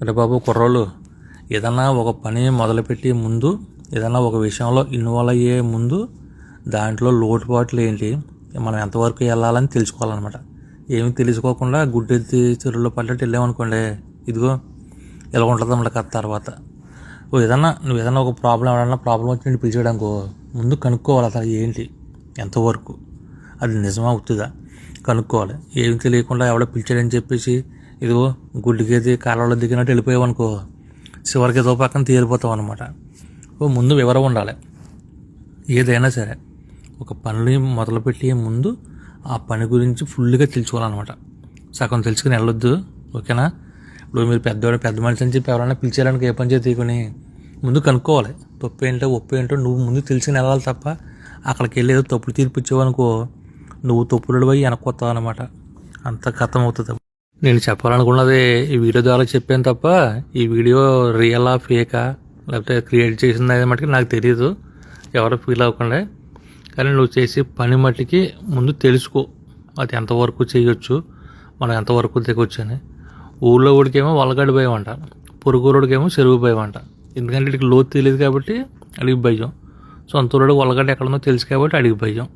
అరే బాబు కుర్రోళ్ళు, ఏదన్నా ఒక పని మొదలుపెట్టి ముందు, ఏదన్నా ఒక విషయంలో ఇన్వాల్వ్ అయ్యే ముందు దాంట్లో లోటుపాట్లు ఏంటి, మనం ఎంతవరకు వెళ్ళాలని తెలుసుకోవాలన్నమాట. ఏమి తెలుసుకోకుండా గుడ్డెత్తి చెరువులో పడ్డట్టు వెళ్ళామనుకోండి, ఇదిగో ఇలా ఉంటుంది అన్నమాట కథ. తర్వాత నువ్వు ఏదన్నా ఒక ప్రాబ్లం వచ్చి నేను పిలిచేయడానికో ముందు కనుక్కోవాలి అసలు ఏంటి, ఎంతవరకు అది నిజమా అవుతుందా కనుక్కోవాలి. ఏమి తెలియకుండా ఎవడో పిలిచాడని చెప్పేసి ఇదిగో గుడ్డికేది కాలంలో దిగినట్టు వెళ్ళిపోయావనుకో, చివరికి ఏదో పక్కన తేలిపోతావు అనమాట. ముందు వివరం ఉండాలి. ఏదైనా సరే ఒక పని మొదలుపెట్టే ముందు ఆ పని గురించి ఫుల్గా తెలుసుకోవాలన్నమాట. సగం తెలుసుకుని వెళ్ళొద్దు, ఓకేనా? ఇప్పుడు మీరు పెద్ద మనిషి అని చెప్పి ఎవరైనా పిలిచేయడానికి ఏ పని చేసి తీసుకుని ముందు కనుక్కోవాలి. తప్పు ఏంటో ఒప్పు ఏంటో నువ్వు ముందు తెలుసుకుని వెళ్ళాలి తప్ప అక్కడికి వెళ్ళి ఏదో తప్పులు తీర్పిచ్చావనుకో నువ్వు తప్పులు పోయి వెనక్కొస్తావు అనమాట. అంత కథం అవుతుంది. నేను చెప్పాలనుకున్నది ఈ వీడియో ద్వారా చెప్పాను తప్ప ఈ వీడియో రియలా ఫేకా లేకపోతే క్రియేట్ చేసింది మటుకు నాకు తెలియదు. ఎవరు ఫీల్ అవ్వకుండా. కానీ నువ్వు చేసే పని మట్టికి ముందు తెలుసుకో, అది ఎంతవరకు చేయొచ్చు, మనం ఎంతవరకు దిగొచ్చు అని. ఊళ్ళో ఊడికేమో వలగడి భయం అంట, పొరుగురోడికేమో చెరువు భయం అంట. ఎందుకంటే ఇక్కడికి లోతు తెలియదు కాబట్టి అడిగి భయం. సొంత ఊళ్ళో వలగడ్డ ఎక్కడుందో తెలుసు కాబట్టి అడిగి భయం.